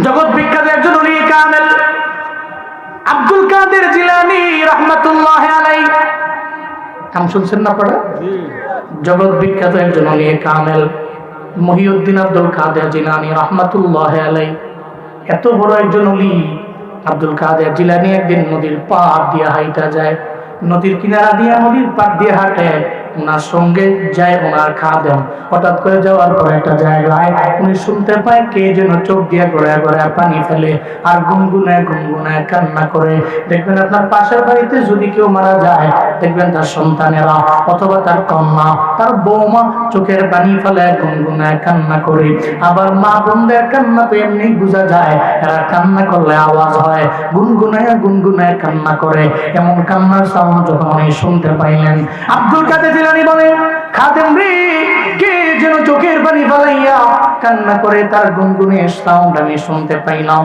জগৎ বিখ্যাত একজন ওলি কামেল আব্দুল কাদের জিলানী রাহমাতুল্লাহ আলাইহি, নাম শুনছেন না পড়া? জগৎ বিখ্যাত একজন ওলি কামেল মহিউদ্দিন আব্দুল কাদের জিলানী রাহমাতুল্লাহ আলাইহি, এত বড় একজন ওলি আব্দুল কাদের জিলানী একদিন নদীর পাড় দিয়ে হাইটা যায়, নদীর কিনারা দিয়ে নদীর পাড় দিয়ে হাঁটে, ওনার সঙ্গে যায় ওনার খাদেম। হঠাৎ করে যাওয়ার পর একটা জায়গায় উনি শুনতে পায় কে যেন চোখ দিয়ে গড়ায় গড়ায় পানি ফেলে আর গুনগুনায় গুনগুনায় কান্না করে। দেখবেন আপনার পাশের বাড়িতে যদি কেউ মারা যায়, দেখবেন তার সন্তানেরা অথবা তার কন্যা, তার বৌমা চোখের পানি ফেলে গুনগুনায় কান্না করে। আবার মা বোনদের কান্না তো এমনি বোঝা যায়, এরা কান্না করলে আওয়াজ হয়, গুনগুনায় কান্না করে। এমন কান্নার সাউন্ড যখন উনি শুনতে পাইলেন, আব্দুল কাদের জিলানী বলে, খাদেম রে, কে যেন চোখের পানি ফেলাইয়া কান্না করে, তার গুনগুনে সাউন্ড আমি শুনতে পাইলাম।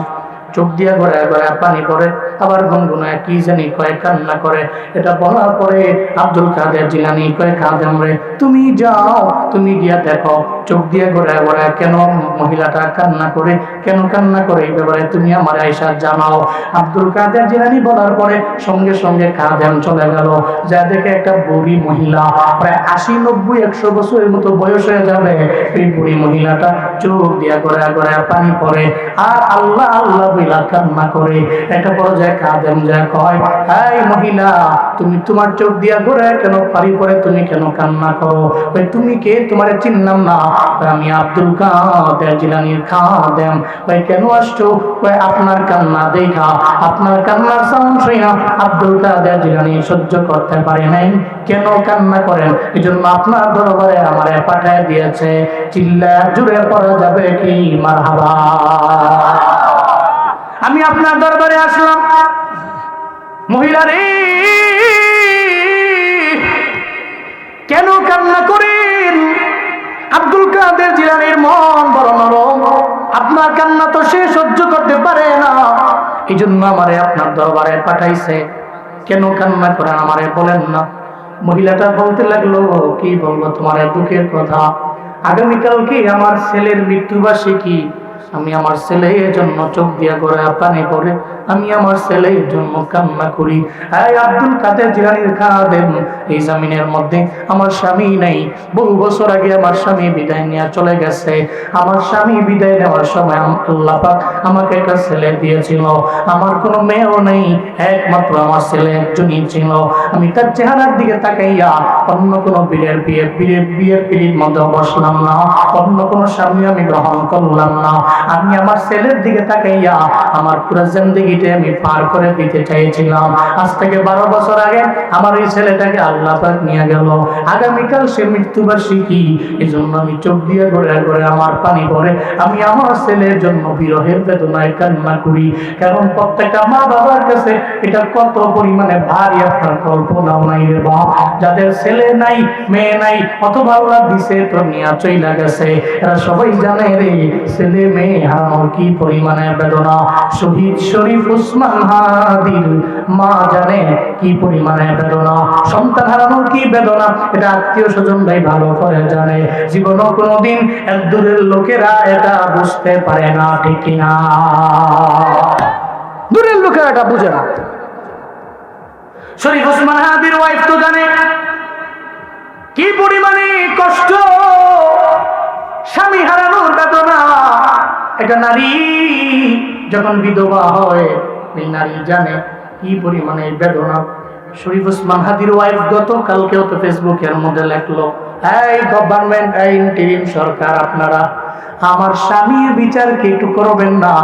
চোখ দিয়া গড়ায় গড়ায় পানি পড়ে, আবার গুনগুনায় কি জানি কয়, কান্না করে। এটা বলার পরে আব্দুল কাদের জিলানী কয়, খাদেম রে, তুমি যাও, তুমি গিয়া দেখো চোখ দিয়ে গড়ায় গড়ায় কেন মহিলাটা কান্না করে, কেন কান্না করে, এই ব্যাপারে তুমি আমার আয়েশা জানাও। আব্দুল কাদের জিলানী বলার পরে সঙ্গে সঙ্গে খাদেম চলে গেল, যা দেখে একটা বুড়ি মহিলা, প্রায় 80, 90, 100 বছরের মতো বয়স হয়ে যাবে। এই বুড়ি মহিলাটা চোখ দিয়া গড়ায় গড়ায় পানি পড়ে আর আল্লাহ আল্লাহ বইলা কান্না করে। একটা পর্যায়ে খাদেম যা কয়, এই মহিলা, তুমি তোমার চোখ দিয়া গড়ায় কেন পানি পড়ে, তুমি কেন কান্না করো? ওই তুমি কে? তোমার চিনলাম না। আমি আব্দুল কাদের জিলানীর খাদেম। ভাই কেন আসছো? ভাই আপনার কান্না দেখা, আপনার কান্নার সাউন্ড শুনা আব্দুল কাদের জিলানী সহ্য করতে পারে নাই। কেন কান্না করেন? এই জন্য আপনার দরবারে আমারে পাঠায় দিয়েছে। চিল্লা জুড়ে পড়া যাবে কি মারহাবা? আমি আপনার দরবারে আসলাম। মহিলা রে, কেন কান্না করেন? আব্দুল কাদের জিলানীর মন বড় নরম, আপনার কান্না তো সে সহ্য করতে পারে না, এই জন্য আমারে আপনার দরবারে পাঠাইছে। কেন কান্না করেন আমারে বলেন না। মহিলাটা বলতে লাগলো, কি বলবো তোমার দুঃখের কথা, আগামীকালকে আমার ছেলের মৃত্যুবার্ষিকী। আমি আমার ছেলের জন্য চোখ দিয়া গড়ায় পানি পড়ে, আমি আমার ছেলের জন্য কান্না করি। এই আব্দুল কাদের জিলানীর খাদেম, এই জমিনের মধ্যে আমার স্বামী নেই। বহু বছর আগে আমার স্বামী বিদায় নিয়ে চলে গেছে। আমার স্বামী বিদায় নেওয়ার সময় আল্লাহ পাক আমাকে একটা ছেলে দিয়েছিল। আমার কোনো মেয়েও নেই, একমাত্র আমার ছেলে একজনই ছিল। আমি তার চেহারার দিকে তাকাইয়া অন্য কোনো বিয়ের পিড়ির মধ্যে বসলাম না, অন্য কোনো স্বামী আমি গ্রহণ করলাম না। আমি আমার ছেলের দিকে তাকাইয়া আমার পুরো জিন্দেগিটা আমি পার করে দিতে চাইছিলাম। আজ থেকে 12 বছর আগে আমার এই ছেলেটাকে আল্লাহ পাক নিয়ে গেল। আগামীকাল সে মৃত্যুবার্ষিকী, এই জন্য আমি চোখ দিয়ে গড়ায় গড়ায় আমার পানি পড়ে, আমি আমার ছেলের জন্য বিরহের বেদনায় কান্না করি। কারণ প্রত্যেকটা মা বাবার কাছে এটা কত পরিমাণে ভারী, আপনার কল্পনাও নাই রে বাপ। যাদের ছেলে নাই, মেয়ে নাই, অথবা আল্লাহ দিছে তো নিয়া চইলা গেছে, এরা সবাই জানে রে ছেলে মেয়ে হারানোর কি পরিমাণে বেদনা। শহীদ শরীফ উসমান হাদির মা জানে কি পরিমাণে বেদনা, সন্তান হারানোর কি বেদনা, এটা আত্মীয় স্বজন ভাই ভালো করে জানে। জীবনও কোনোদিন এক দূরের লোকেরা এটা বুঝতে পারে না, ঠিক কিনা? দূরের লোকেরা এটা বুঝে না। শরীফ উসমান হাদির ওয়াইফ তো জানে কি পরিমাণে কষ্ট, স্বামী হারানোর বেদনা। একটা নারী যখন বিধবা হয়, ওই নারী জানে কি পরিমাণে বেদনা। শরীফ উসমান হাদির ওয়াইফ গতকালকেও তো ফেসবুকের মধ্যে লেখলো, এই গভর্নমেন্ট, এই ইন্টারিম সরকার, আপনারা আমার স্বামীর বিচার কি একটু করবেন না?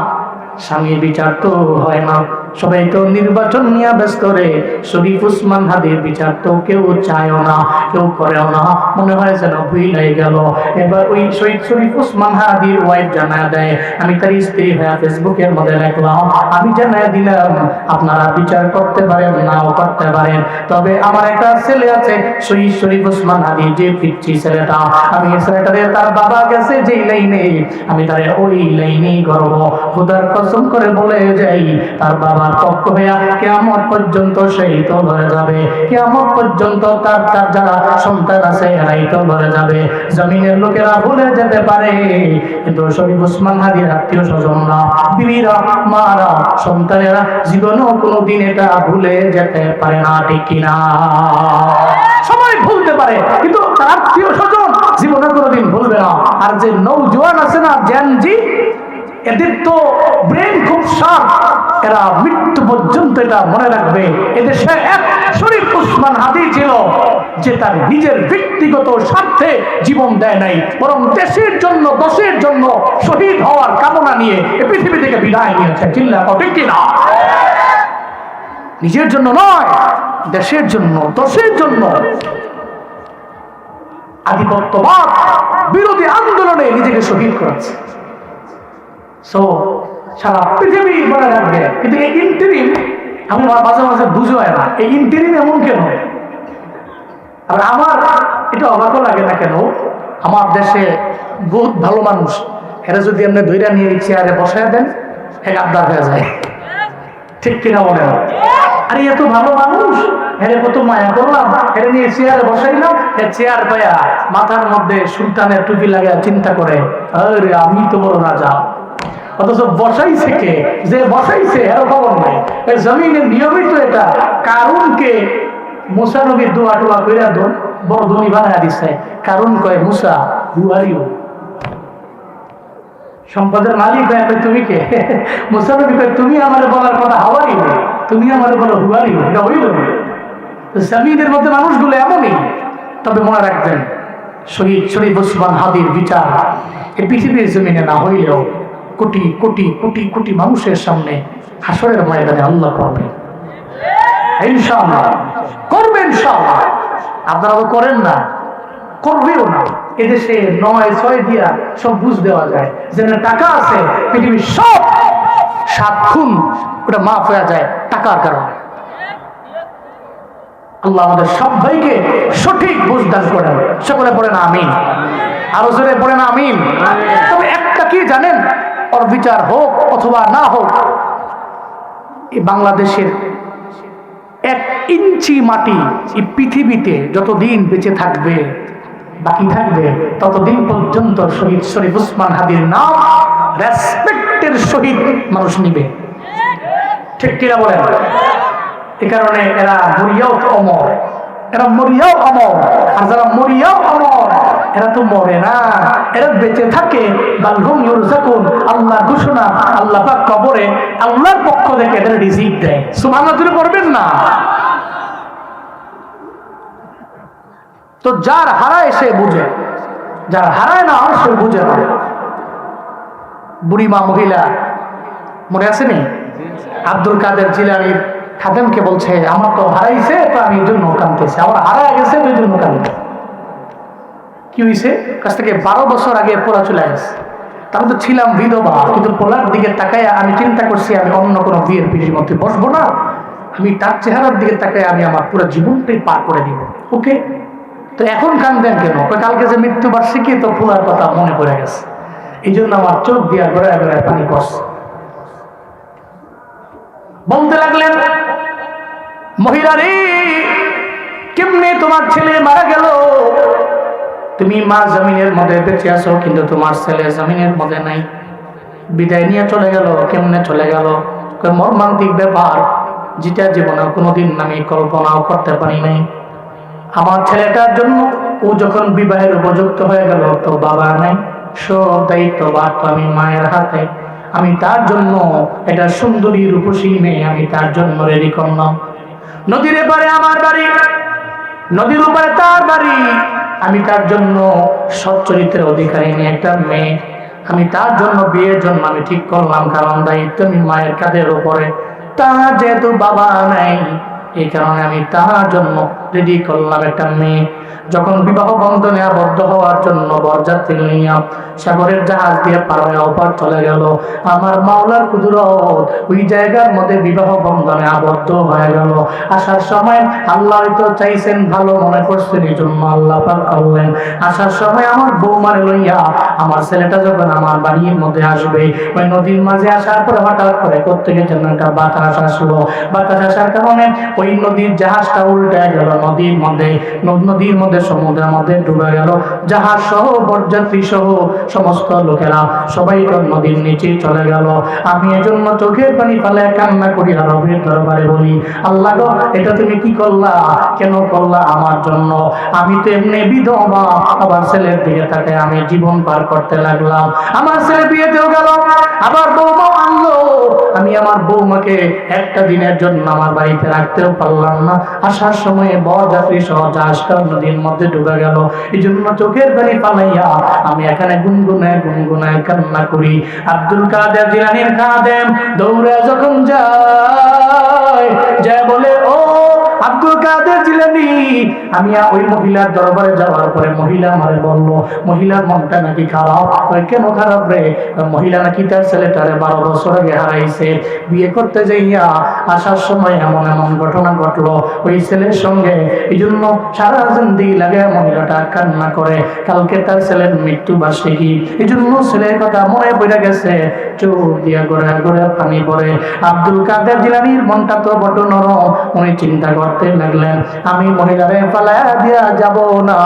স্বামীর বিচার তো হয় না, সবাই তো নির্বাচন নিয়ে ব্যস্ত রে। শরীফ উসমান হাদির বিচার তো কেউ চায়ও না, কেউ করেও না, মনে হয় যেন ভুলাই গেল। এবার ওই শহীদ শরীফ উসমান হাদির ওয়াইফ জানায় দেয়, আমি তার স্ত্রী হয়ে ফেসবুকের মধ্যে লিখলাম, আমি জানায় দিলাম আপনারা বিচার করতে পারেন, নাও করতে পারেন, তবে আমার একটা ছেলে আছে শহীদ শরীফ উসমান হাদি, যে পিচ্ছি ছেলেটা, আমি এই ছেলেটারে তার বাবা গেছে যেই লাইনে, আমি তারে ওই লাইনেই করব। খোদার কসম করে বলে যাই, তার বাবা বাবার পক্ষ হইয়া কিয়ামত পর্যন্ত সেই তো ধরে যাবে, কিয়ামত পর্যন্ত তার তার যারা সন্তান আছে এরাই তো ধরে যাবে। জমিনের লোকেরা ভুলে যেতে পারে, কিন্তু শরীফ ওসমান হাদির আত্মীয় স্বজনরা, বিবিরা, মারা, সন্তানেরা জীবনেও কোনোদিন এটা ভুলে যেতে পারে না, ঠিক কিনা? সবাই ভুলতে পারে, কিন্তু তার আত্মীয় স্বজন জীবনে কোনোদিন ভুলবে না। আর যে নৌজওয়ান আছে না, জেনজি, এদের তো ব্রেন খুব শার্প, এরা মৃত্যু পর্যন্ত এটা মনে রাখবে। এদেশে এক শরীফ ওসমান হাদি ছিল যে তার নিজের ব্যক্তিগত স্বার্থে জীবন দেয় নাই, বরং দেশের জন্য, দশের জন্য শহীদ হওয়ার কামনা নিয়ে এই পৃথিবী থেকে বিদায় নিয়েছে। চিল্লা ঠিক কিনা? নিজের জন্য নয়, দেশের জন্য, দশের জন্য। আধিপত্যবাদ বিরোধী আন্দোলনে নিজেকে শহীদ করেছে। সারা পৃথিবী মনে রাখবে। কিন্তু এই ইন্টারিম আমি মাঝে মাঝে বুঝে হয় না, এই ইন্টারিম এমন কেন? আর আমার এটা অবাকও লাগে না কেন, আমার দেশে বহুত ভালো মানুষ, এরা যদি আপনি ধৈর্য নিয়ে চেয়ারে বসায় দেন, এক আবদার হয়ে যায়, ঠিক কিনা বলেন? আরে এত ভালো মানুষ, হেরে কত মায়া করলাম, হেরে নিয়ে চেয়ারে বসাইলাম, চেয়ার পায়া মাথার মধ্যে সুলতানের টুপি লাগা চিন্তা করে, আরে আমি তো বড় রাজা। অথচ বসাইছে কে? যে বসাইছে এর খবর নাই। এই জমিনের নিয়মিত এটা কারুনকে মুসা নবী দোয়া টোয়া কইরা বড় ধনী বানায় দিছে। কারুন কয়, মুসা হু আর ইউ? সম্পদের মালিক হয় তুমি কে? মুসা নবী কয়, তুমি আমার বলার কথা হাউ আর ইউ, তুমি আমার বলো হু আর ইউ, এটা হইল। জমিনের মধ্যে মানুষগুলো এমনই। তবে মনে রাখবেন, শহীদ শরীফ ওসমান হাদির বিচার এই পৃথিবীর জমিনে না হইলেও কোটি কোটি কোটি কোটি মানুষের সামনে হাসরের ময়দানে আল্লাহ করবে ইনশাআল্লাহ, করবে ইনশাআল্লাহ। আপনারা তো করেন না, করবেও না। এদেশে ৯-৬ দিয়া সব বুঝ দেওয়া যায়, যেখানে টাকা আছে পৃথিবীর সব ৭ খুন ওটা মাফ হয়ে যায় টাকার কারণে। আল্লাহ আমাদের সবাইকে সঠিক বুঝদান করেন। সকলে পড়েন আমিন, আরো জোরে পড়েন আমিন। তবে একটা কি জানেন, ওর বিচার হোক অথবা না হোক, এই বাংলাদেশের 1 ইঞ্চি মাটি এই পৃথিবীতে যতদিন বেঁচে থাকবে, বাকি থাকবে, ততদিন পর্যন্ত শহীদ শরীফ ওসমান হাদির নাম রেসপেক্টের সহিত মানুষ নিবে, ঠিক কিনা বলেন? এ কারণে এরা মরিয়াও তো অমর, এরা মরিয়াও অমর। আর যারা মরিয়াও অমর এরা তো মরে না, এরা বেঁচে থাকে। বালহুম ইউরজাকুন, আল্লাহ ঘোষণা, আল্লাহ পাক কবরে আল্লাহর পক্ষ থেকে এদের রিজিক দেয়। সুবহানাল্লাহ, তুমি পড়বেন না? তো যার হারায় সে বুঝে, যার হারায় না সে বুঝে না। বুড়িমা মহিলা মনে আসেনি? আব্দুল কাদের জিলানীর খাদেমকে বলছে, আমার তো হারাইছে, তো আমি এই জন্য কাঁদতেছি, আমার হারায় গেছে তো এই জন্য কাঁদতে। কি হয়েছে? কাছ থেকে 12 বছর আগে পোড়া চলে গেছে। তাহলে তো ছিলাম বিধবা, কিন্তু পোলার দিকে তাকায় আমি চিন্তা করছি আমি অন্য কোনো বিয়ের পিড়ির মধ্যে বসবো না, আমি তার চেহারার দিকে তাকায় আমি আমার পুরো জীবনটাই পার করে দিব। ওকে, তো এখন কাঁদেন কেন? কালকে যে মৃত্যুবার্ষিকী, তো পোলার কথা মনে পড়ে গেছে, এই জন্য আমার চোখ দিয়া গড়ায় গড়ায় পানি পড়ছে। বলতে লাগলেন, মহিলা রে, কেমনে তোমার ছেলে মারা গেল? তুমি মা জমিনের মধ্যে বেঁচে আছো, কিন্তু তোমার ছেলে জমিনের মধ্যে নাই, বিদায় নিয়ে চলে গেল। কেমনে চলে গেল? মর্মান্তিক ব্যাপার, যেটা জীবনে কোনোদিন আমি কল্পনাও করতে পারি নাই। আমার ছেলেটার জন্য ও যখন বিবাহের উপযুক্ত হয়ে গেল, তো বাবা নাই, সব দায়িত্ব বাড়তো আমি মায়ের হাতে। আমি তার জন্য এটা সুন্দরী রূপসী মেয়ে আমি তার জন্য রেডি করলাম। নদীর এপারে আমার বাড়ি, নদীর উপরে তার বাড়ি। আমি তার জন্য সচ্চরিত্রের অধিকারিণী একটা মেয়ে, আমি তার জন্য বিয়ের জন্য আমি ঠিক করলাম, কারণ দায়িত্ব আমি মায়ের কাঁধের উপরে। তার যেহেতু বাবা নাই, এই কারণে আমি তার জন্য রেডি করলাম একটা মেয়ে। যখন বিবাহ বন্ধনে আবদ্ধ হওয়ার জন্য বরযাত্রী নিয়ে সাগরের জাহাজ দিয়ে পার হয়ে ওপার চলে গেল, আমার মাওলার কুদরত ওই জায়গার মধ্যে বিবাহ বন্ধনে আবদ্ধ হয়ে গেল। আসার সময় আল্লাহ হয়তো চাইছেন, ভালো মনে করছেন, এই জন্য আল্লাহ পাক করলেন। আসার সময় আমার বৌমারে লইয়া আমার ছেলেটা যখন আমার বাড়ির মধ্যে আসবে, ওই নদীর মাঝে আসার পরে হঠাৎ করে কোত্থেকে যেন একটা বাতাস আসলো। বাতাস আসার কারণে ওই নদীর জাহাজটা উল্টে গেল নদীর মধ্যে সমুদ্রের মধ্যে ডুবে গেল। জাহাজ সহ বরযাত্রী সহ সমস্ত লোকেরা সবাই নদীর নিচে চলে গেল। আমি এজন্য চোখের পানি ফেলে কান্না করি আর রবের দরবারে বলি, আল্লাহ গো, এটা তুমি কি করলা, কেন করলা আমার জন্য? আমি তো এমনি বিধবা, আবার ছেলের দিকে তাকে আমি জীবন পার করতে লাগলাম। আমার ছেলে বিয়েতেও গেল, আবার বৌমাও আনলো। আমি আমার বৌমাকে একটা দিনের জন্য আমার বাড়িতে রাখতেও পারলাম না। আসার সময় বরযাত্রী সহ জাহাজটা নদীর মধ্যে ডুবে গেল। এই জন্য চোখের পানি পালাইয়া আমি এখানে গুনগুনায় কান্না করি। আব্দুল কাদের জিলানীর খাদেম দৌড়ে যখন যায় বলে, ও আব্দুল কাদের জিলানী। আমি ওই মহিলার দরবারে যাওয়ার পরে মহিলা আমারে বললো, মহিলার মনটা নাকি খারাপ। কেন খারাপ রে? মহিলা নাকি তার ছেলেটারে 12 বছর আগে হারাইছে। বিয়ে করতে যাইয়া আসার সময় এমন ঘটনা ঘটলো ওই ছেলের সঙ্গে। এই জন্য সারা জিন্দেগি লাগে মহিলাটা কান্না করে। কালকে তার ছেলের মৃত্যু বার্ষিকী, এই জন্য ছেলের কথা মনে পড়ে গেছে, চোখ দিয়া গড়ে গড়ে পানি পড়ে। আব্দুল কাদের জিলানীর মনটা তো বড় নরম। উনি চিন্তা করতে লাগলেন, আমি মহিলারে পালায়া দিয়া যাব না,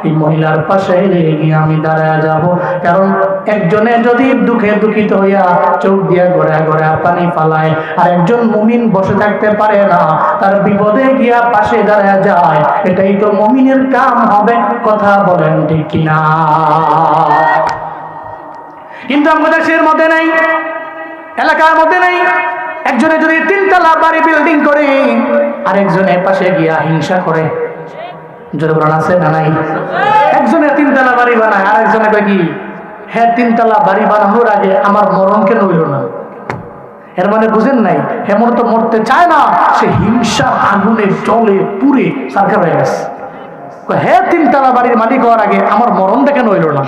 এই মহিলার পাশে গিয়ে আমি দাঁড়ায় যাব। কারণ একজনে যদি দুঃখে দুঃখিত হইয়া চোখ দিয়া গড়ে গড়ে পানি পালায়, আর একজন মুমিন বসে থাকতে পারে না, তার বিপদে গিয়া পাশে দাঁড়ায় যায়, এটাই তো মুমিনের কাম হবে। কথা বলেন ঠিক কিনা? কিন্তু আমাদের দেশের মধ্যে নাই, এলাকার মধ্যে নাই। একজনে যদি 3 তলা বাড়ি বিল্ডিং করে, আরেকজনের পাশে গিয়া হিংসা করে। জোরে বলেন আছে না নাই? একজনে 3 তলা বাড়ি বানায়, আরেকজনে কয় কি, হ্যাঁ 3 তলা বাড়ি বানানোর আগে আমার মরণ কেন হইল না? এর মানে বুঝেন নাই, হেমন তো মরতে চায় না, সে হিংসা আগুনে জলে পুড়ে সারকার হয়ে গেছে। হ্যাঁ 3 তলা বাড়ির মালিক হওয়ার আগে আমার মরণটা কেন হইল না?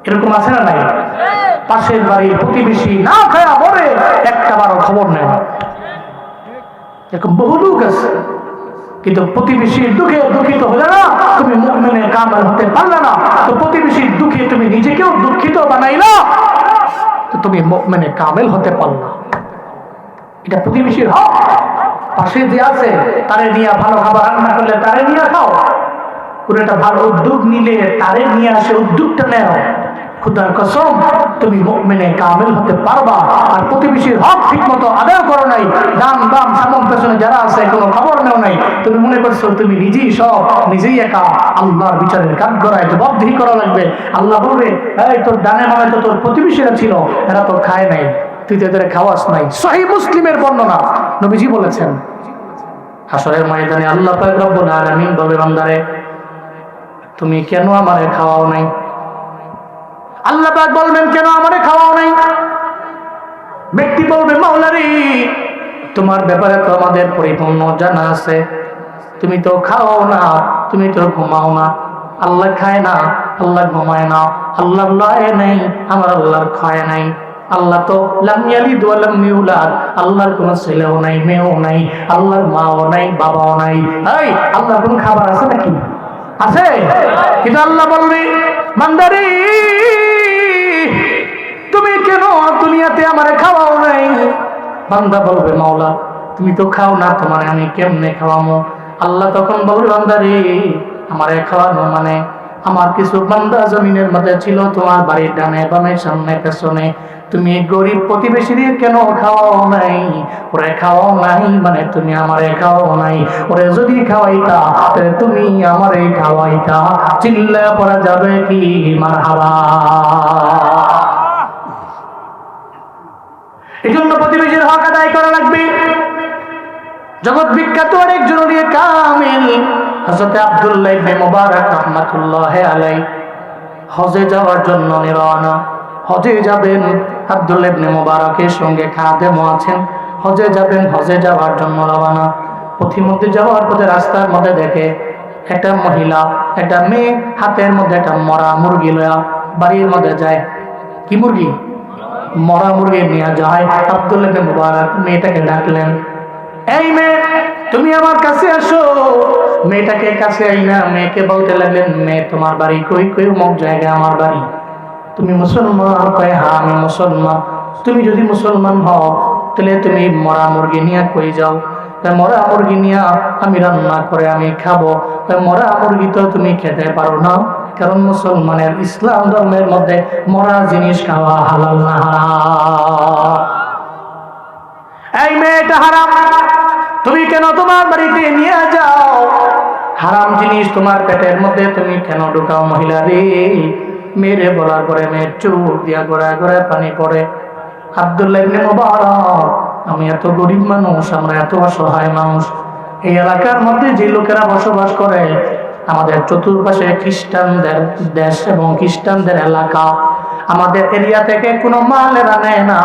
এরকম আছে না নাই? পাশের বাড়ির প্রতিবেশী না খায়া মরে, একটা বারও খবর নেয় না। এরকম বহু লোক আছে। কিন্তু প্রতিবেশীর দুঃখে দুঃখিত হলে না, তুমি মুমিনের কামেল হতে পারলে না। তো প্রতিবেশীর দুঃখে তুমি নিজেকেও দুঃখিত বানাইলা, তো তুমি মুমিনের কামেল হতে পারলা। এটা প্রতিবেশীর হক। পাশে যে আছে তারে নিয়ে ভালো খাবার রান্না করলে তারে নিয়ে খাও। কোনো একটা ভালো উদ্যোগ নিলে তারে নিয়ে আসে উদ্যোগটা নেও। খুদার কসম, তুমি মুমিনে কামেল হতে পারবা। আর প্রতিবেশীর হক ঠিক মতো আদায় করো নাই, দাম দাম সামন পেছনে যারা আছে কোনো খবর নেও নাই, তুমি মনে করছো তুমি নিজেই সব, নিজেই একা। আল্লাহর বিচারের কাজ করায় জবাবদিহি করা লাগবে। আল্লাহ বলবে, এই তোর ডানে বামে তো তোর প্রতিবেশীরা ছিল, এরা তো খায় নাই, তুই তো এদের খাওয়াস নাই। সহিহ মুসলিমের বর্ণনা, নবীজি বলেছেন। হাসরের ময়দানে আল্লাহ পাক রব্বুল আলামিন বলবে, বান্দারে তুমি কেন আমারে খাওয়াও নাই? আল্লাহ পাক বলবেন, কেন আমারে খাওয়াও নাই? ব্যক্তি বলবে, মাওলা রে, তোমার ব্যাপারে তো আমাদের পরিপূর্ণ জানা আছে। তুমি তো খাও না, তুমি তো ঘুমাও না। আল্লাহ খায় না, আল্লাহ ঘুমায় না, আল্লাহ লয় নাই, আমার আল্লাহর খায় নাই। আল্লাহ তো লাম ইয়ালিদ ওয়া লাম ইউলাদ, আল্লাহর কোনো ছেলেও নাই, মেয়েও নাই, আল্লাহর মাও নাই, বাবাও নাই। এই আল্লাহর কোনো খাবার আছে নাকি? আছে। কিন্তু আল্লাহ বলবে, বান্দারে তুমি কেন দুনিয়াতে আমারে খাওয়াও নাই? বান্দা বলবে, মাওলা তুমি তো খাও না, তোমারে আমি কেমনে খাওয়ামো? আল্লাহ তখন বলবে, বান্দারে আমারে খাওয়ানো মানে আমার কিছু বান্দা জমিনের মধ্যে ছিল, তোমার বাড়ির ডানে বামে সামনে পেছনে, তুমি গরিব প্রতিবেশীদের কেন খাওয়াও নাই? ওরে খাওয়াও নাই মানে তুমি আমারে খাওয়াও নাই। ওরে যদি খাওয়াইতা তাহলে তুমি আমারে খাওয়াইতা। চিল্লায়া পড়া যাবে কি মারহাবা? এই জন্য প্রতিবেশীর হক আদায় করা লাগবে। জগৎ বিখ্যাত অনেক জরুরি কামিল হযরত আব্দুল্লাহ ইবনে মুবারক রাহমাতুল্লাহি আলাইহি হজে যাওয়ার জন্য রওনা। হজে যাবেন, আব্দুল্লাহ ইবনে মুবারকের সঙ্গে খাদেমও আছেন। হজে যাবেন, হজে যাওয়ার জন্য রওনা। পথিমধ্যে যাওয়ার পথে রাস্তার মধ্যে দেখে একটা মহিলা একটা মেয়ে হাতের মধ্যে একটা মরা মুরগি লয়া বাড়ির মধ্যে যায়। কি মুরগি? মরা মুরগি নিয়ে যায়। আব্দুল্লাহ ইবনে মুবারক মেয়েটাকে ডাকলেন, এই মেয়ে তুমি আমার কাছে আসো। মেয়েটাকে কাছে আইনা মেয়েকে বলতে লাগলেন, মেয়ে তোমার বাড়ি কই? কই অমুক জায়গায় আমার বাড়ি। তুমি মুসলমান? কয় হ্যাঁ আমি মুসলমান। তুমি যদি মুসলমান হও তাহলে তুমি মরা মুরগি নিয়ে কই যাও? মরা মুরগি নিয়ে আমি রান্না করে আমি খাবো। মরা মুরগি তো তুমি খেতে পারো না, কারণ মুসলমানের ইসলাম ধর্মের মধ্যে মরা জিনিস খাওয়া হালাল না হারাম। এই মেয়েটা হারাম, তুমি কেন তোমার বাড়িতে নিয়ে যাও? হারাম জিনিস তোমার পেটের মধ্যে তুমি কেন ঢুকাও? মহিলা রে, মেরে বলার পরে মেয়ের চোখ দিয়া গোড়ায় গোড়ায় পানি পড়ে। আব্দুল্লাহ ইবনে মুবারক, আমি এত গরিব মানুষ, আমরা এত অসহায় মানুষ, এই এলাকার মধ্যে যে লোকেরা বসবাস করে, আমাদের চতুর্পাশে খ্রিস্টানদের দেশ এবং খ্রিস্টানদের এলাকা, আমাদের এরিয়া থেকে কোনো মাল এরা নেয় না,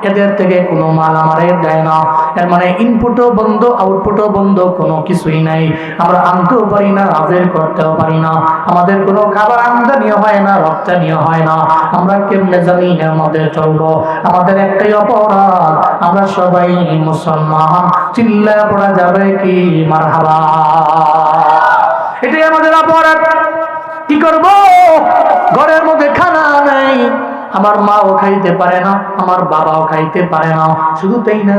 এদের থেকে কোনো মাল আমার দেয় না। এর মানে ইনপুটও বন্ধ, আউটপুটও বন্ধ, কোনো কিছুই নাই। আমরা আনতেও পারি না, বের করতেও পারি না, আমাদের কোনো খাবার আমদানিও হয় না, রপ্তানিও হয় না। আমরা কেমনে জানি এর মধ্যে চলবো? আমাদের একটাই অপরাধ, আমরা সবাই মুসলমান। চিল্লা পড়া যাবে কি মারহাবা? এটাই আমাদের অপরাধ। কি করব? ঘরের মধ্যে খানা নেই, আমার মাও খাইতে পারে না, আমার বাবাও খাইতে পারে না। শুধু তাই না,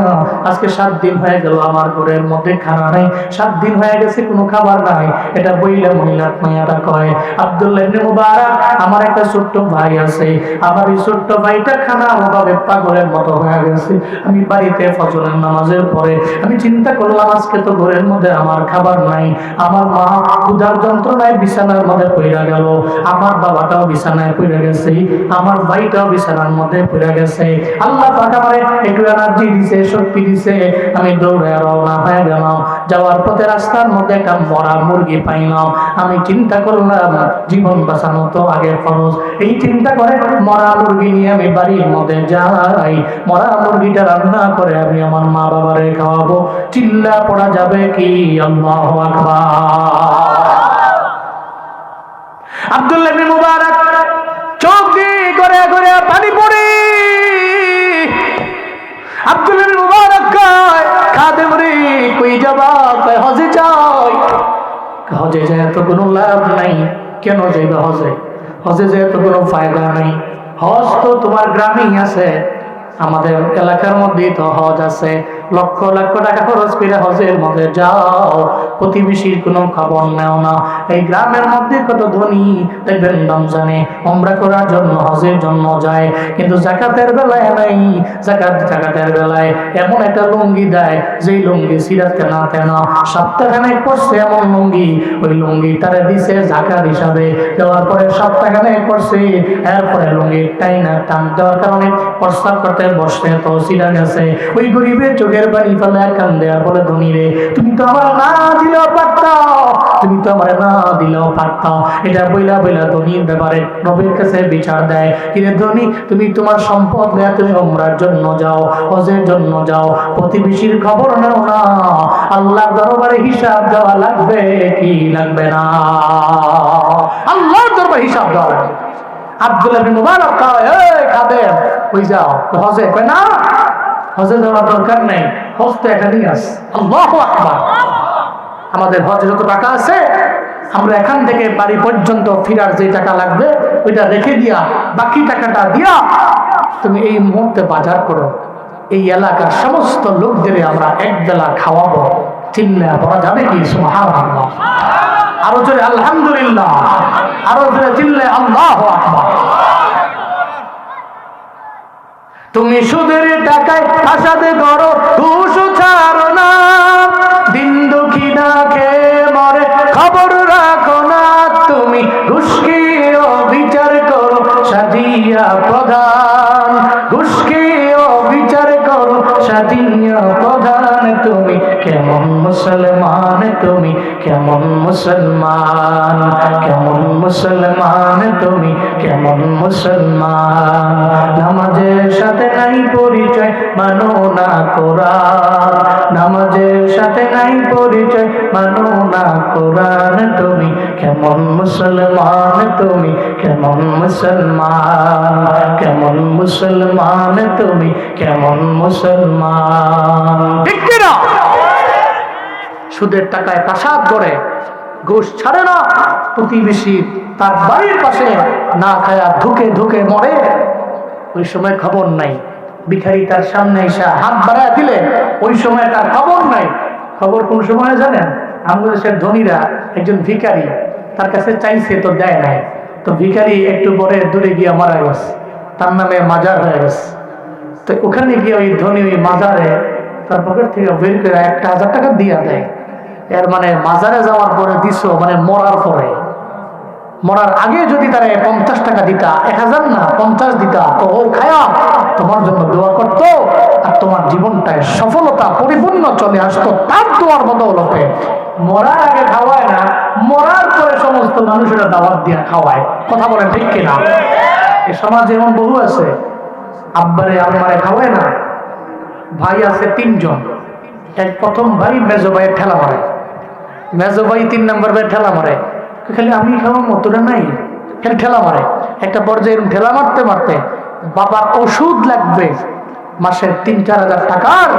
আজকে 7 দিন হয়ে গেল আমার ঘরের মধ্যে খানা নাই, 7 দিন হয়ে গেছে কোনো খাবার নাই। এটা বইলা মহিলার মায়েরা কয়, আব্দুল্লাহ ইবনে মুবারক, আমার একটা ছোট্ট ভাই আছে, আমার এই ছোট্ট ভাইটা খানার অভাবে পাগলের মতো হয়ে গেছে। আমি বাড়িতে ফজরের নামাজের পরে আমি চিন্তা করলাম, আজকে তো ঘরের মধ্যে আমার খাবার নাই, আমার মা ক্ষুধার যন্ত্রণায় বিছানার মধ্যে পড়ে গেল, আমার বাবাটাও বিছানায় পড়ে গেছে, আমার ভাইটাও বিছানার মধ্যে পড়ে গেছে। আল্লাহ পাক আমারে একটু এনার্জি দিছে, শক্তি দিছে, আমি দৌড়ে রওনা হয়ে গেলাম। যাওয়ার পথে রাস্তার মধ্যে একটা মরা মুরগি পাইলাম। আমি চিন্তা করলাম, জীবন বাঁচানো তো আগে ফরজ। এই চিন্তা করে মরা মুরগি নিয়ে আমি বাড়ির মধ্যে যাই, মরা মুরগিটা রান্না করে আমি আমার মা বাবারে খাওয়াবো। চিল্লা পড়া যাবে কি আল্লাহু আকবার? আব্দুল্লাহ ইবনে মুবারক চোখ দিয়ে করে করে পানি পড়ে। আব্দুল্লাহ ইবনে মুবারক কয়, খাদেম রে কই যাবা? কয় হজে যাই। হজে যায় তো কোনো লাভ নাই। কেন যাইবা হজে? হজে যায় তো কোনো ফায়দা নাই। হজ তো তোমার গ্রামেই আছে, আমাদের এলাকার মধ্যেই তো হজ আছে। লক্ষ লক্ষ টাকা খরচ করে হজের মধ্যে যাও, প্রতিবেশীর কোনো খবর নেও না। এই গ্রামের মধ্যে কত ধনী দেখবেন রমজানে উমরা করার জন্য হজের জন্য যায়, কিন্তু যাকাতের বেলায় নাই। জাকাতের বেলায় এমন একটা লুঙ্গি দেয়, যেই লুঙ্গি সিরাতে না তেনা সপ্তাহখানেক পড়ছে এমন লুঙ্গি, ওই লুঙ্গি তারা দিছে জাকাত হিসাবে। দেওয়ার পরে সপ্তাহখানেক পড়ছে, এরপরে লুঙ্গি টান দেওয়ার কারণে প্রস্তাব করতে বসতে তো সিরা গেছে। ওই গরিবের চোখের পানি ফেলে কান্দে আর বলে, ধনী রে তুমি তো আমার না দিলেও পারতা, তুমি তো আমার না দিলেও পারতা। এটা বইলা বইলা ধনীর ব্যাপারে নবীর কাছে বিচার দেয়, কিরে ধনী তুমি তোমার সম্পদ নেয়া, তুমি উমরার জন্য যাও, হজের জন্য যাও, প্রতিবেশীর খবর নাও না। আল্লাহর দরবারে হিসাব দেওয়া লাগবে কি লাগবে না? আল্লাহর দরবারে হিসাব দেওয়া লাগবে। আব্দুল্লাহ ইবনে মুবারক কয়, এই খাদেম কই যাও? হজে। কয় না, হজে যাওয়ার দরকার নেই, হজ তো এখানেই আছে। আল্লাহু আকবার। আমাদের হজে যত টাকা আছে, আমরা এখান থেকে বাড়ি পর্যন্ত ফিরার যে টাকা লাগবে ওইটা রেখে দিয়া বাকি টাকাটা দিয়া তুমি এই মুহূর্তে বাজার করো। এই এলাকার সমস্ত লোকদের আমরা এক বেলা খাওয়াবো। চিল্লা বলা যাবে কি সুবহানাল্লাহ? আরো জোরে আলহামদুলিল্লাহ, আরো জোরে চিল্লে আল্লাহু আকবার। তুমি সুদের টাকায় আসাদে করো, ঘুষ ছাড়ো না, দিন দুঃখী না খেয়ে মরে খবর রাখো না। তুমি ঘুষকে বিচার করো সাজিয়া প্রধান, ঘুষকে বিচার করো সাজিয়া প্রধান। তুমি কেমন মুসলমান, তুমি কেমন মুসলমান, কেমন মুসলমান, তুমি কেমন মুসলমান। নামাজের সাথে নাই পরিচয়, মানো না কোরআন, নামাজের সাথে নাই পরিচয়, মানো না কোরআন। তুমি কেমন মুসলমান, তুমি কেমন মুসলমান, কেমন মুসলমান, তুমি কেমন মুসলমান। ঠিক কিনা? সুদের টাকায় প্রাসাদ করে, ঘুষ ছাড়ে না, প্রতিবেশী তার বাড়ির পাশে না খায়া ধুকে ধুকে মরে, ওই সময় খবর নাই। ভিখারি তার সামনে এসে হাত বাড়ায় দিলে ওই সময় তার খবর নাই। খবর কোন সময় জানেন? আমাদের দেশের ধনীরা একজন ভিখারি তার কাছে চাইছে তো দেয় নাই, তো ভিখারি একটু পরে দূরে গিয়ে মারা গেছে, তার নামে মাজার হয়ে গেছে। তো ওখানে গিয়ে ওই ধনী ওই মাজারে তার পকেট থেকে বের করে 1,000 টাকা দিয়া দেয়। এর মানে মাজারে যাওয়ার পরে দিছো, মানে মরার পরে, মরার আগে যদি তারা 50 টাকা দিতা, 1000 না 50 দিতা, তো ও খায়া তোমার জন্য দোয়া করতো, আর তোমার জীবনটায় সফলতা পরিপূর্ণ চলে আসতো তার দোয়ার বদৌলতে। মরার আগে খাওয়ায় না, মরার পরে সমস্ত মানুষেরা দাওয়াত দিয়ে খাওয়ায়। কথা বলেন ঠিক কিনা? এ সমাজে এমন বহু আছে, আব্বারে আম্মারে খাওয়ায় না। ভাই আছে 3 জন, এক প্রথম ভাই মেজো ভাইয়ের ঠেলা মারে, মেজো ভাই 3 নম্বর ভাইয়ের ঠেলা মারে, খালি আমি খাওয়া মতটা নাই, খালি ঠেলা মারে। একটা পর্যায়ে এরকম ঠেলা মারতে মারতে বাবার ওষুধ লাগবে মাসের 3-4 হাজার টাকার,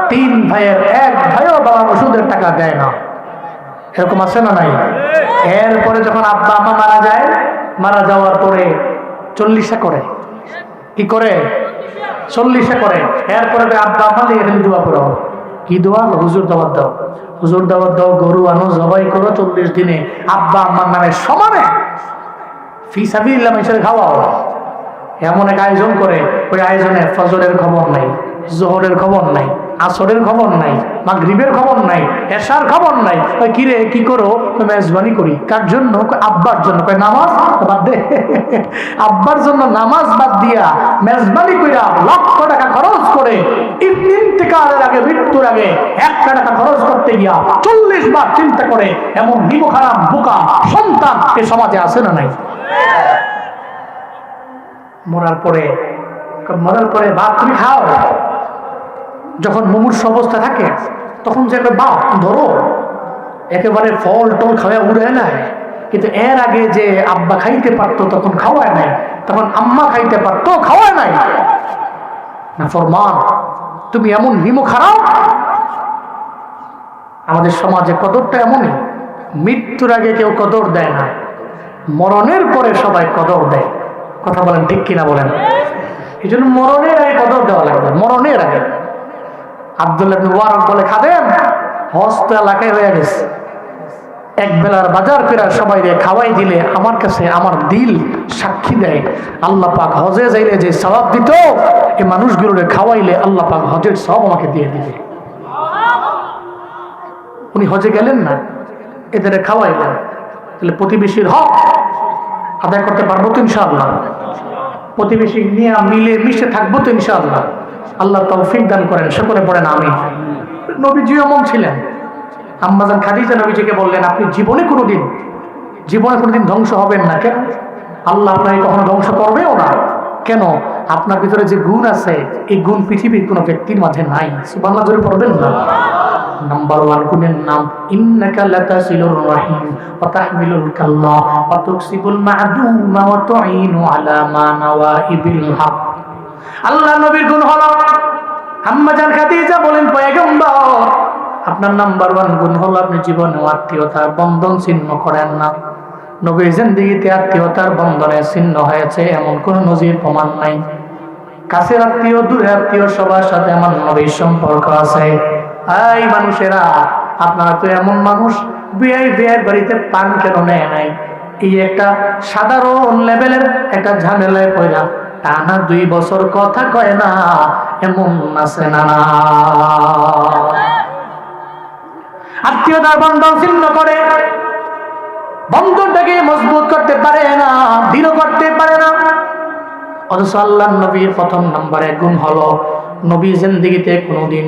3 ভাইয়ের এক ভাইও বাবার ওষুধের টাকা দেয় না। এরকম আছে না নাই? এরপরে যখন আব্বা আম্মা মারা যায়, মারা যাওয়ার পরে 40 করে, কি করে? 40 করে। এরপরে আব্বা আম্মা লিয়ে খালি দোয়া করো। কি দোয়া? হুজুর দাওয়াত দাও, হুজুর দাওয়াত দাও, গরু আনো, জবাই করো 40 দিনে আব্বা আম্মার নামে সমানে ফি সাবিলিল্লাহ মানুষের খাওয়াও। এমন এক আয়োজন করে, ওই আয়োজনে ফজরের খবর নাই, জোহরের খবর নাই, আসরের খবর নাই, মাগরিবের খবর নাই, এশার খবর নাই। ওই কিরে কি করো? মেজবানি করি। কার জন্য? আব্বার জন্য। নামাজ বাদ দে। আব্বার জন্য নামাজ বাদ দিয়া মেজবানি কইরা লক্ষ টাকা খরচ করে ইন্তেকালের আগে, মৃত্যুর আগে 1 টাকা খরচ করতে গিয়া 40 বার চিন্তা করে এমন নিমখারাম বোকা সন্তান এ সমাজে আছে না নাই? মরার পরে বাপ তুমি খাও। যখন মুমূর্ষ অবস্থা থাকে তখন যে বাপ ধরো, একেবারে ফল টল খাওয়া উড়ে নাই। কিন্তু এর আগে যে আব্বা খাইতে পারতো তখন খাওয়ায় নাই, তখন আম্মা খাইতে পারতো খাওয়ায় নাই। না ফরমান, তুমি এমন নিমখ খারাপ। আমাদের সমাজে কদরটা এমনই, মৃত্যুর আগে কেউ কদর দেয় না, মরণের পরে সবাই কদর দেয়। কথা বলেন ঠিক কিনা বলেন? এই জন্য মরণের আগে কদর দেওয়া লাগবে, মরণের আগে। আব্দুল্লাহ ইবনে মুবারক বলে, খাদেম হজ তো এলাকায় হয়ে গেছে, এক বেলার বাজার ফেরার সবাই খাওয়াই দিলে আমার কাছে আমার দিল সাক্ষী দেয়, আল্লাহ পাক হজে যাইলে যে সওয়াব দিত, এই মানুষগুলোরে খাওয়াইলে আল্লাহ পাক হজের সওয়াব আমাকে দিয়ে দিবে। উনি হজে গেলেন না, এদের খাওয়াইলেন, তাহলে প্রতিবেশীর হক আদায় করতে পারবো তো ইনশাআল্লাহ? প্রতিবেশী নিয়ে মিলে মিশে থাকবো তো ইনশাআল্লাহ? আল্লাহ তৌফিক দান করেন, সকলে পড়েন আমিন। নবীজি এমন ছিলেন, আম্মাজান খাদিজা নবীজিকে বললেন, আপনি জীবনে কোনোদিন ধ্বংস হবেন না। কেন? আল্লাহ আপনাকে কখনো ধ্বংস করবেও না। কেন? আপনার ভিতরে যে গুণ আছে, এই গুণ পৃথিবীর কোনো ব্যক্তির মাঝে নাই। সুবহানাল্লাহ জোরে পড়বেন না? নাম্বার 1 গুণের নাম ইন্নাকা লাতাসিলুর রাহিম ওয়া তাহমিলুল কাল্লা ওয়া তুকসিবুল মা'দুমা ওয়া তুঈনু আলা মা নাওয়াইবিল হক। আল্লাহ নবীর গুণ হলো, আম্মাজান খাদিজা বলেন, পয়গম্বর আপনার নাম্বার 1 গুণ হলো আপনি জীবনে আত্মীয়তার বন্ধন ছিন্ন করেন না। নবীর জিন্দেগিতে আত্মীয়তার বন্ধনে ছিন্ন হয়েছে এমন কোন নজির প্রমাণ নাই। কাছের আত্মীয়, দূরের আত্মীয় সবার সাথে আমার নবীর সম্পর্ক আছে। এই মানুষেরা, আপনারা তো এমন মানুষ, বিয়ের বাড়িতে পান কেন নেয় নাই? এই একটা সাধারণ লেভেলের একটা ঝামেলায় পড়া টানা 2 বছর কথা কয় না, এমন আছে না? আত্মীয়তার বন্ধন ছিন্ন করে, বন্ধনটাকে মজবুত করতে পারে না, দৃঢ় করতে পারে না। অথচ আল্লাহর নবীর প্রথম নম্বরে গুণ হলো, নবী জিন্দেগিতে কোনোদিন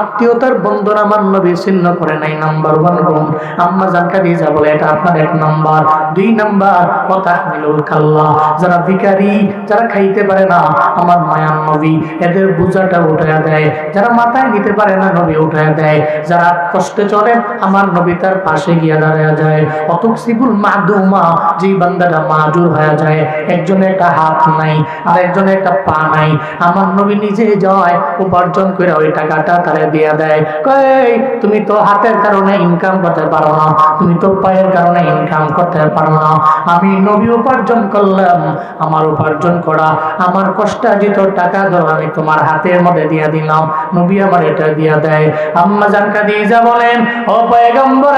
আত্মীয়তার বন্ধন আমার নবী ছিন্ন করে নাই, নাম্বার 1 গুণ। আম্মা জান খাদিজা বলে এটা আপনার 1 নাম্বার। 2 নাম্বার ওয়াতাহমিলুল কাল্লা, যারা ভিখারি, যারা খাইতে পারে না আমার মায়ার নবী এদের বোঝাটা উঠায়া দেয়, যারা মাথায় নিতে পারে না নবী উঠায়া দেয়, যারা কষ্টে চলে আমার নবী তার পাশে গিয়া দাঁড়ায়া যায়। অতুকসিবুল মাদুমা, যে বান্দাটা মাজুর হয়ে যায়, একজনের একটা হাত নাই আর একজনের একটা পা নাই, আমার নবী নিজে যায় উপার্জন করে ওই টাকাটা তারে দিয়া দেয়। কই তুমি তো হাতের কারণে ইনকাম করতে পারো না, তুমি তো পায়ের কারণে ইনকাম করতে পারো না, আমি নবী উপার্জন করলাম, আমার উপার্জন করা আমার কষ্টার্জিত টাকা ধরো আমি তোমার হাতের মধ্যে দিয়া দিলাম, নবী আমার এটা দিয়া দেয়। আম্মা জান খাদিজা বলেন ও পয়গম্বর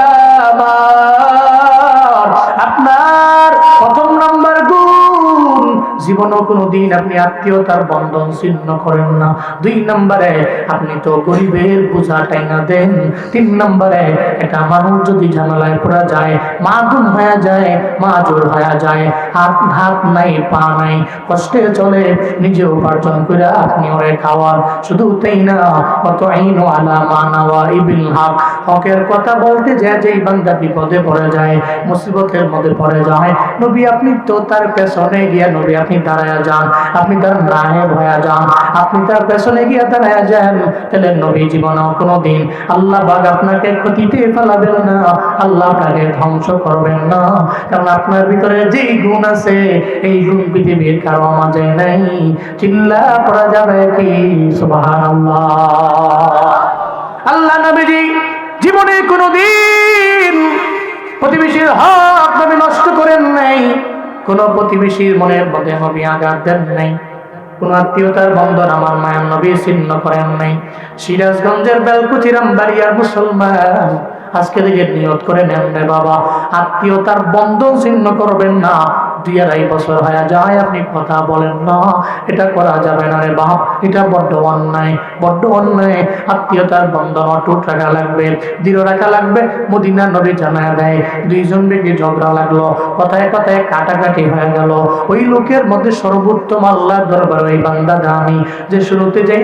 আমার, আপনার প্রথম নাম্বার গুণ, জীবনও কোনোদিন আপনি আত্মীয়তার বন্ধন ছিন্ন করেন না। 2 নম্বরে আপনি তো গরিবের বোঝা টাইনা দেন। 3 নম্বরে এটা মানুষ যদি ঝামেলায় পড়া যায়, মাদুম হয়ে যায়, মাজুর হয়ে যায়, হাত নাই পা নাই, কষ্টে চলে, নিজে উপার্জন করে আপনি ওরে খাওয়ান। শুধু তাই না, কত আইন আলা মানাওয়া ইবিল হক, হকের কথা বলতে যায় যেই বান্দা বিপদে পড়ে যায়, মুসিবতের মধ্যে পড়ে যায়, নবী আপনি তো তার পেছনে গিয়া নবী আপনি দাঁড়ায়া যান, আপনি তার নায়েব হয়ে যান, আপনি তার পেছনে গিয়া দাঁড়ায়া যান, তাহলে নবী জীবনেও কোনোদিন আল্লাহ পাক আপনাকে ক্ষতিতে ফেলাবেন না, আল্লাহ আপনাকে ধ্বংস করবেন না। কারণ আপনার ভিতরে যেই গুণ আছে এই গুণ পৃথিবীর কারো মাঝে নাই। চিল্লা পড়া যাবে কি সুবহানাল্লাহ। আল্লাহ নবীজি জীবনে কোনোদিন প্রতিবেশীর হক নবী নষ্ট করেন নাই, কোন প্রতিবেশীর মনের মধ্যে নবী আঘাত দেন নাই, কোন আত্মীয়তার বন্ধন আমার মায়ের নবী ছিন্ন করেন নাই। সিরাজগঞ্জের বেলকুচির আমবাড়িয়ার মুসলমান আজকে থেকে নিয়ত করে নেন রে বাবা, আত্মীয়তার বন্ধন ছিন্ন করবেন না। 2-2.5 বছর হয়ে যায় আপনি কথা বলেন না, এটা করা যাবে না রে বাপ, এটা বড্ড অন্যায়, বড্ড অন্যায়। আত্মীয়তার বন্ধন অটুট রাখা লাগবে, দৃঢ় রাখা লাগবে। মদিনার নবী জানায় দেয় 2 জন ব্যক্তি ঝগড়া লাগলো, কথায় কথায় কাটাকাটি হয়ে গেল। ওই লোকের মধ্যে সর্বোত্তম আল্লাহর দরবারে ওই বান্দা দামি যে শুরুতে যাই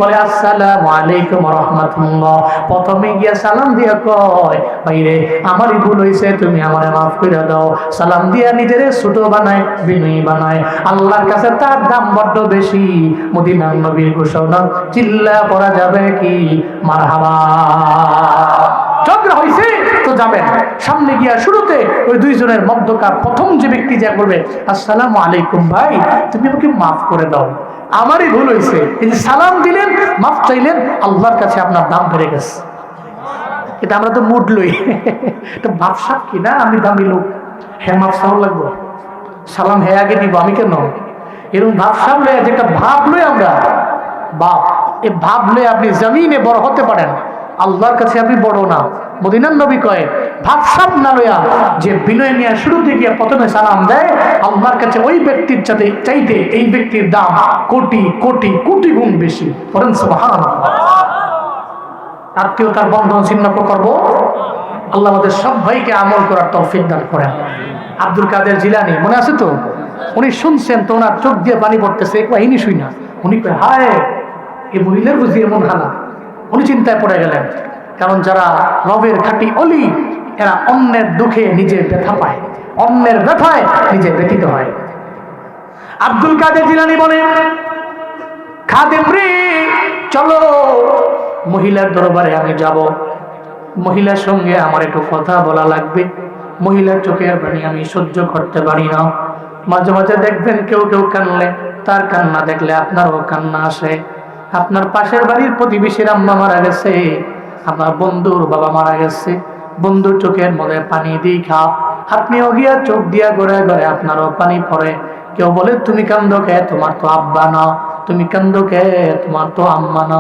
বলে আসসালামু আলাইকুম ওয়া রাহমাতুল্লাহ, প্রথমে গিয়া সালাম দিয়া কয় ভাইরে আমারই ভুল হইছে, তুমি আমারে মাফ করে দাও। সালাম দিয়া নিজেরে ছোট বানায়, বিনয়ী বানায়। আল্লাহর কাছে তার দাম বড্ড বেশি। মদিনার নবীর ঘোষণা, চিল্লা পড়া যাবে কি মারহাবা। ঝগড়া হইছে তো যাবেন, সামনে গিয়া শুরুতে ওই 2 জনের মধ্যকার প্রথম যে ব্যক্তি যা বলবে আসসালামু আলাইকুম ভাই, তুমি আমাকে মাফ করে দাও, আমারই ভুল হইছে। এই যে সালাম দিলেন, মাফ চাইলেন, আল্লাহর কাছে আপনার দাম বেড়ে গেছে। এটা আমরা তো মুড লই, এটা ভাবসাব কি না, আমি দামি লোক, হ্যাঁ মাফ চাওয়া লাগবো, সালাম হ্যাঁ আগে দিব আমি কেন, এরকম ভাবসাব লই, যেটা ভাব লই আমরা বাপ, এই ভাব লই আপনি জমিনে বড় হতে পারেন, আল্লাহর কাছে আপনি বড় না। মদিনার নবী কয় ভাবসাব না লইয়া যে বিনয় নিয়ে শুরুতে গিয়ে প্রথমে সালাম দেয়, আল্লাহর কাছে ওই ব্যক্তির চাইতে এই ব্যক্তির দাম কোটি কোটি কোটি গুণ বেশি। বলেন সুবহানাল্লাহ। আত্মীয়তার বন্ধন ছিন্ন করব, আল্লাহ আমাদের সব ভাইকে আমল করার তৌফিক দান করেন। আব্দুল কাদের জিলানী মনে আছে তো, উনি শুনছেন তো ওনার চোখ দিয়ে পানি পড়তেছে, কাহিনী শুই না, উনি কয় হায় এই মহিলার বুঝি এমন হালা। উনি চিন্তায় পড়ে গেলেন, কারণ যারা রবের খাঁটি অলি এরা অন্যের দুঃখে নিজে ব্যথা পায়, অন্যের ব্যথায় নিজে ব্যথিত হয়। আব্দুল কাদের জিলানী বলেন খাদেম রে চলো মহিলার দরবারে আমি যাব, মহিলার সঙ্গে আমার একটু কথা বলা লাগবে। মহিলার চোখের পানি আমি সহ্য করতে পারি না। মাঝে মাঝে দেখবেন কেউ কেউ কানলে, তার কান্না দেখলে আপনারও কান্না আসে। আপনার পাশের বাড়ির প্রতিবেশীর আম্মা মারা গেছে, আপনার বন্ধুর বাবা মারা গেছে, বন্ধুর চোখের মধ্যে পানি দেখা আপনিও গিয়া চোখ দিয়া ঘরে ঘরে আপনারও পানি পড়ে। কেউ বলে তুমি কান্দো কে, তোমার তো আব্বা না, তুমি কান্দো কে, তোমার তো আম্মা না।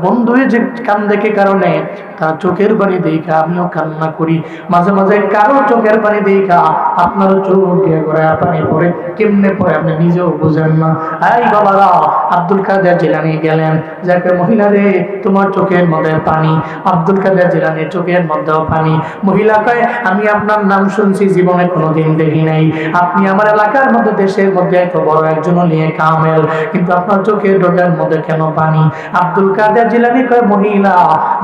বন্ধু যে কান্দে কে কারণে তার চোখের পানি দেখা আমিও কান্না করি। মাঝে মাঝে কারো চোখের পানি দেখা আপনারও চোখ দিয়ে ঘরে পানি পড়ে, কেমনে পড়ে আপনি নিজেও বুঝেন না। এই বাবারা, আব্দুল কাদের জিলানী গেলেন, যাকে মহিলা রে তোমার চোখের মধ্যে পানি। আব্দুল কাদের জিলানীর চোখের মধ্যেও পানি। মহিলা কয় আমি আপনার নাম শুনছি, জীবনে কোনোদিন দেখি নাই। আপনি আমার এলাকার মধ্যে, দেশের মধ্যে এত বড় একজন নিয়ে কামেল, কিন্তু আপনার তোমার চোখের ডোকার মধ্যে কেন পানি? আব্দুল কাদের জিলানী কয়, মহিলা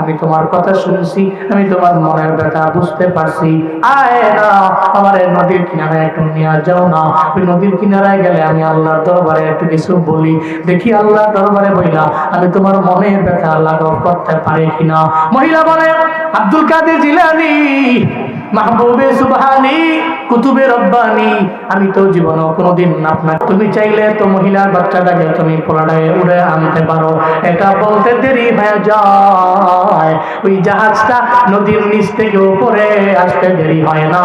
আমি তোমার কথা শুনছি, আমি তোমার মনের ব্যথা বুঝতে পারছি, আয় না আমার নদীর কিনারায় একটু নিয়ে যাও না। ওই নদীর কিনারায় গেলে আমি আল্লাহর দরবারে একটু কিছু বলি, দেখি আল্লাহর দরবারে বইলা আমি তোমার মনের ব্যথা লাঘব করতে পারি কিনা। মহিলা বলে, আব্দুল কাদের জিলানী মাহবুবে সুবহানি কুতুবে রব্বানি, আমি তো জীবনে কোনোদিন আপনার, তুমি চাইলে তো মহিলার বাচ্চাটাকে তুমি পোলাডায় উড়ে আনতে পারো, এটা বলতে দেরি হয়ে যায়। ওই জাহাজটা নদীর নিচ থেকে উপরে আসতে দেরি হয় না,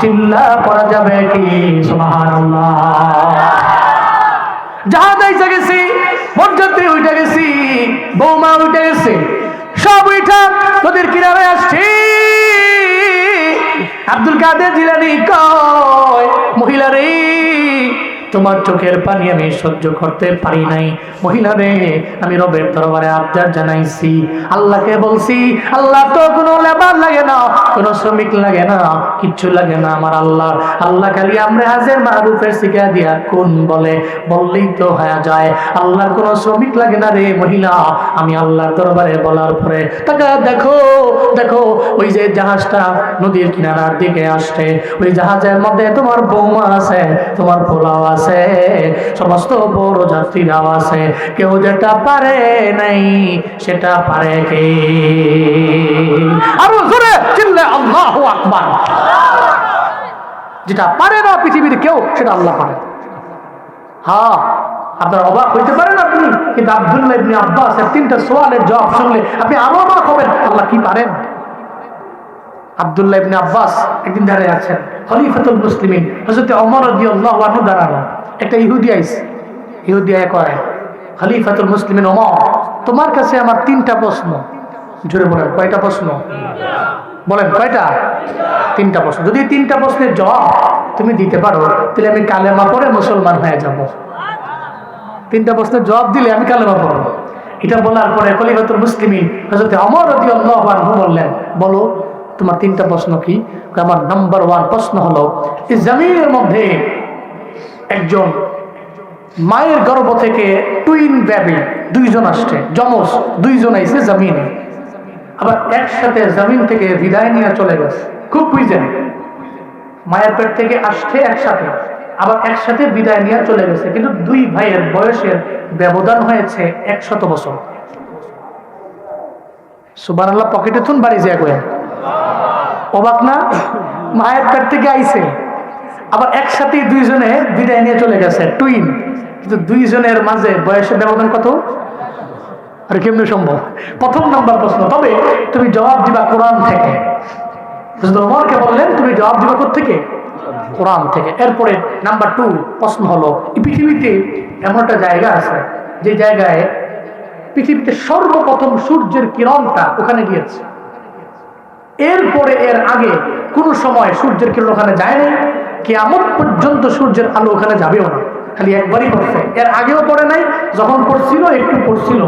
চিল্লা করা যাবে কি সুবহানাল্লাহ। জাহাজ আইসা গেছি, বরযাত্রী উঠে গেছি, বৌমা উঠে গেছে, সব উঠা নদীর কিনারে আসছি। আব্দুল কাদের জিলানী কয়, মহিলা রে তোমার চোখের পানি আমি সহ্য করতে পারি নাই। মহিলা রে আমি রবের দরবারে আবদার জানাইছি, আল্লাহকে বলছি, আল্লাহ তো কোনো লেবার লাগে না, কোনো শ্রমিক লাগে না, কিচ্ছু লাগে না আমার আল্লাহ। আল্লাহ খালি আমরা হাজের মারুফের শিখা দিয়া কোন বলে বললেই তো হয়ে যায়, আল্লাহর কোনো শ্রমিক লাগে না রে মহিলা। আমি আল্লাহর দরবারে বলার পরে টাকা দেখো দেখো ওই যে জাহাজটা নদীর কিনারার দিকে আসছে, ওই জাহাজের মধ্যে তোমার বৌমা আছে, তোমার পোলাও আছে, সমস্ত বড় যাত্রীরাও আছে, কেউ যেটা পারে নাই সেটা পারে কে? আরো জোরে চিল্লে আল্লাহু আকবার। যেটা পারে না পৃথিবীর কেউ, সেটা আল্লাহ পারে। হ্যাঁ, আপনার অবাক হইতে পারেন আপনি, কিন্তু আব্দুল্লাহ ইবনে আব্বাস এর 3টা সওয়ালের জবাব শুনলে আপনি আরো অবাক হবেন, আল্লাহ কি পারেন। আব্দুল্লাহ ইবনে আব্বাস একদিন দাঁড়িয়ে আছেন, খলিফাতুল মুসলিমিন হযরত ওমর রাদিয়াল্লাহু আনহু দাঁড়ানো। একটা ইহুদি আইছে, ইহুদি আয় কয়, খলিফাতুল মুসলিমিন ওমর, তোমার কাছে আমার 3টা প্রশ্ন। জোরে বলেন, কয়টা প্রশ্ন? বলেন কয়টা? 3টা প্রশ্ন। যদি 3টা প্রশ্নের জবাব তুমি দিতে পারো, তাহলে আমি কালেমা পড়ে মুসলমান হয়ে যাব। 3টা প্রশ্নের জবাব দিলে আমি কালেমা পড়ব। এটা বলার পরে খলিফাতুল মুসলিমিন হযরত ওমর রাদিয়াল্লাহু আনহু বললেন, বলো তোমার 3টা প্রশ্ন কি? আমার নাম্বার 1 প্রশ্ন হলো, এই জমিনের মধ্যে একজন মায়ের গর্ভ থেকে টুইন বেবি 2জন আসছে, যমজ 2জন আইছে জমিনে, আবার একসাথে জমিন থেকে বিদায় নিয়ে চলে গেছে। খুব বুঝেন, মায়ের পেট থেকে আসছে একসাথে, আবার একসাথে বিদায় নিয়ে চলে গেছে, কিন্তু 2 ভাইয়ের বয়সের ব্যবধান হয়েছে 100 বছর। সুবহানাল্লাহ, পকেটে থুন বাড়ি যায় কয়েন, অবাক না? মায়ের পেট থেকে আইছে, আবার একসাথে 2জনে বিদায় নিয়ে চলে গেছে, টুইন, কিন্তু 2জনের মাঝে বয়সের ব্যবধান কত? আর কেমনে সম্ভব? প্রথম নাম্বার প্রশ্ন, তবে তুমি জবাব দিবা কোরআন থেকে। ওমরকে বললেন তুমি জবাব দিবা কোথা থেকে? কোরআন থেকে। এরপরে নাম্বার 2 প্রশ্ন হলো, এই পৃথিবীতে এমন একটা জায়গা আছে যে জায়গায় পৃথিবীতে সর্বপ্রথম সূর্যের কিরণটা ওখানে গিয়েছে। এরপরে এর আগে কোন সময় সূর্যের কিরণ ওখানে যায় নাই, কিয়ামত পর্যন্ত সূর্যের আলো ওখানে যাবেও না, খালি একবারই পড়ছে। এর আগেও পড়ে নাই, যখন পড়ছিল একটু পড়ছিল,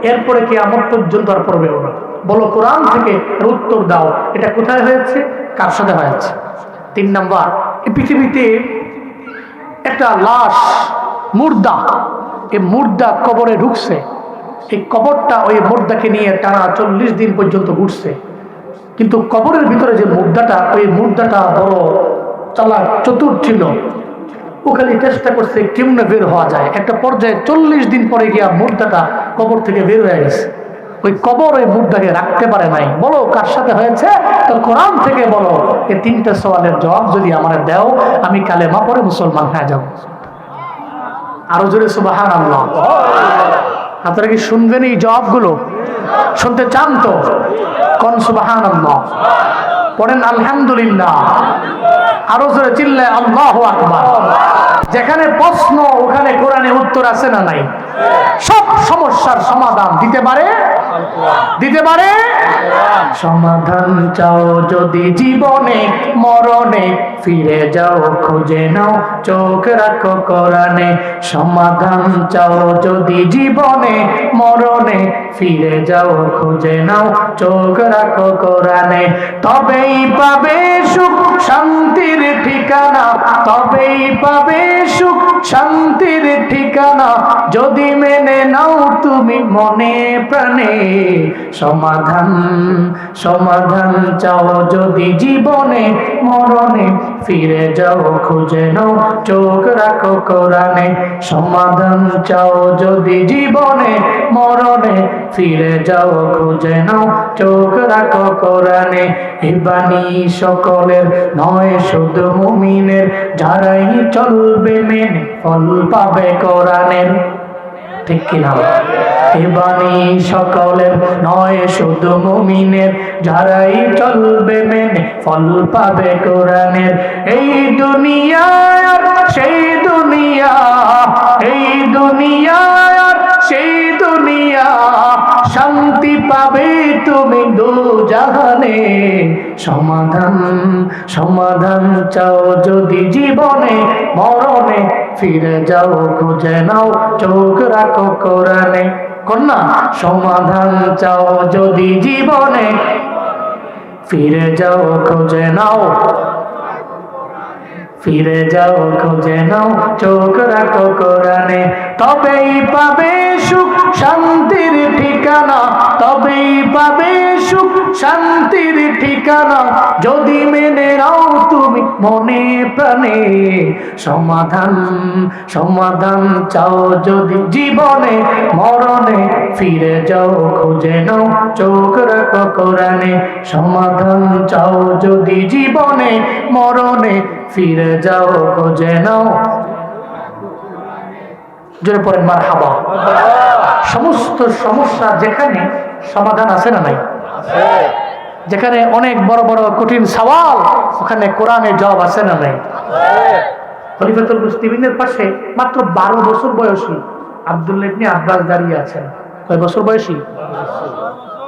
এরপরে কিয়ামত পর্যন্ত আর পড়বেও না। বলো কোরআন থেকে উত্তর দাও, এটা কোথায় হয়েছে, কার সাথে হয়েছে? 3 নাম্বার, এই পৃথিবীতে একটা লাশ, মুর্দা, এই মুর্দা কবরে ঢুকছে, এই কবরটা ওই মুর্দাকে নিয়ে টানা 40 দিন পর্যন্ত ঘুরছে, কিন্তু কবরের ভিতরে যে মুর্দাটা, ওই মুর্দাটা বড় চালাক চতুর ছিল, ও খালি চেষ্টা করছে কেমনে বের হওয়া যায়। একটা পর্যায়ে 40 দিন পরে গিয়া মুর্দাটা কবর থেকে বের হয়ে গেছে, ওই কবর ওই মুর্দাকে রাখতে পারে নাই। বলো কার সাথে হয়েছে? তো কোরআন থেকে বলো। এই 3টা সওয়ালের জবাব যদি আমার দাও, আমি কালেমা পড়ে মুসলমান হয়ে যাব। আরো জোরে সুবহানাল্লাহ। আপনারা কি শুনবেন এই জবাবগুলো? শুনতে চান তো? কোন সুবহানাল্লাহ পড়েন, আলহামদুলিল্লাহ। আরো জোরে চিল্লায় আল্লাহু আকবার। যেখানে প্রশ্ন ওখানে কোরআনে উত্তর আছে না নাই? সব সমস্যার সমাধান দিতে পারে, দিতে পারে। সমাধান চাও যদি জীবনে মরণে, ফিরে যাও খুঁজে নাও চোখ রাখো কোরআনে। সমাধান চাও যদি জীবনে মরণে, ফিরে যাও খুঁজে নাও চোখ রাখো কোরআনে তবেই পাবে সুখ শান্তির ঠিকানা তবেই পাবে সুখ শান্তির ঠিকানা যদি মেনে নাও তুমি মনে প্রাণে সমাধান সমাধান চাও যদি জীবনে মরণে ফিরে যাও খুঁজে নাও চোখ রাখো কোরআনে সমাধান চাও যদি জীবনে মরণে ফিরে যাও খুঁজে নাও চোখ রাখো কোরআনে এই বাণী সকলের নয় শুধু মুমিনের যারাই চলবে মেনে ফল পাবে কোরআনের ঠিক কিনা এ বাণী সকলের নয় শুধু মুমিনের যারাই চলবে মেনে ফল পাবে কোরআনের এই দুনিয়া আর সেই দুনিয়া এই দুনিয়া আর সেই দুনিয়া শান্তি পাবে তুমি দুজাহানে সমাধান সমাধান চাও যদি জীবনে মরণে ফিরে যাও খুঁজে নাও চোখ রাখো কোরআনে কন্যা সমাধান চাও যদি জীবনে ফিরে যাও খুঁজে নাও ফিরে যাও খুঁজে নাও চোখ রাখো কোরআনে তবেই পাবে সুখ শান্তির ঠিকানা তবেই পাবে সুখ শান্তির ঠিকানা যদি মেনে নাও তুমি মনে প্রাণে সমাধান সমাধান চাও যদি জীবনে মরণে ফিরে যাও খুঁজে নাও চোখ রাখো কোরআনে সমাধান চাও যদি জীবনে মরণে ফিরে যাও খুঁজে নাও জোরে পড়েন মারহাবা সমস্ত সমস্যা যেখানে সমাধান আছে না নাই যেখানে অনেক বড় বড় কঠিন সওয়াল ওখানে কোরআনের জবাব আছে না নাই খলিফাতুল মুসলিমিনের পাশে মাত্র 12 বছর বয়সী আব্দুল্লাহ ইবনে আব্বাস দাঁড়িয়ে আছেন কয় বছর বয়সী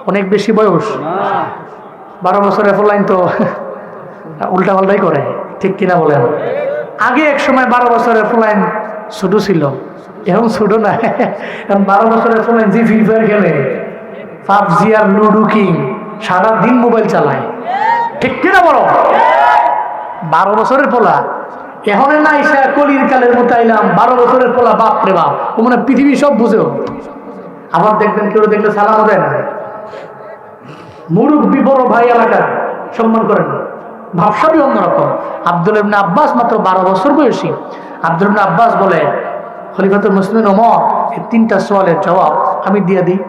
অনেক বেশি বয়স 12 বছরের ফুলাইন তো উল্টা পাল্টাই করে ঠিক কিনা বলেন আগে এক সময় 12 বছরের ফুলাইন ছোট ছিল এখন ছোট না এখন 12 বছরের ফুলাইন জি ফ্রি ফায়ার খেলে পাবজি আর লুডো কিং সারাদিন মোবাইল চালায় ঠিক কিনা বলো 12 বছরের পোলা এখন না এসে কলির কালের মতো আইলাম 12 বছরের পোলা বাপ রে বাপ ও মানে পৃথিবী সব বুঝেও আবার দেখবেন কেউ দেখলে সালামও দেয় না মুরব্বী বড় ভাই এলাকার সম্মান করেন না ভাবসাবই অন্যরকম আব্দুল্লাহ ইবনে আব্বাস মাত্র 12 বছর বয়সী আব্দুল্লাহ ইবনে আব্বাস বলে খলিফাতুল মুসলিমিন ওমর এই 3টা সওয়ালের জবাব আমি দিয়ে দিই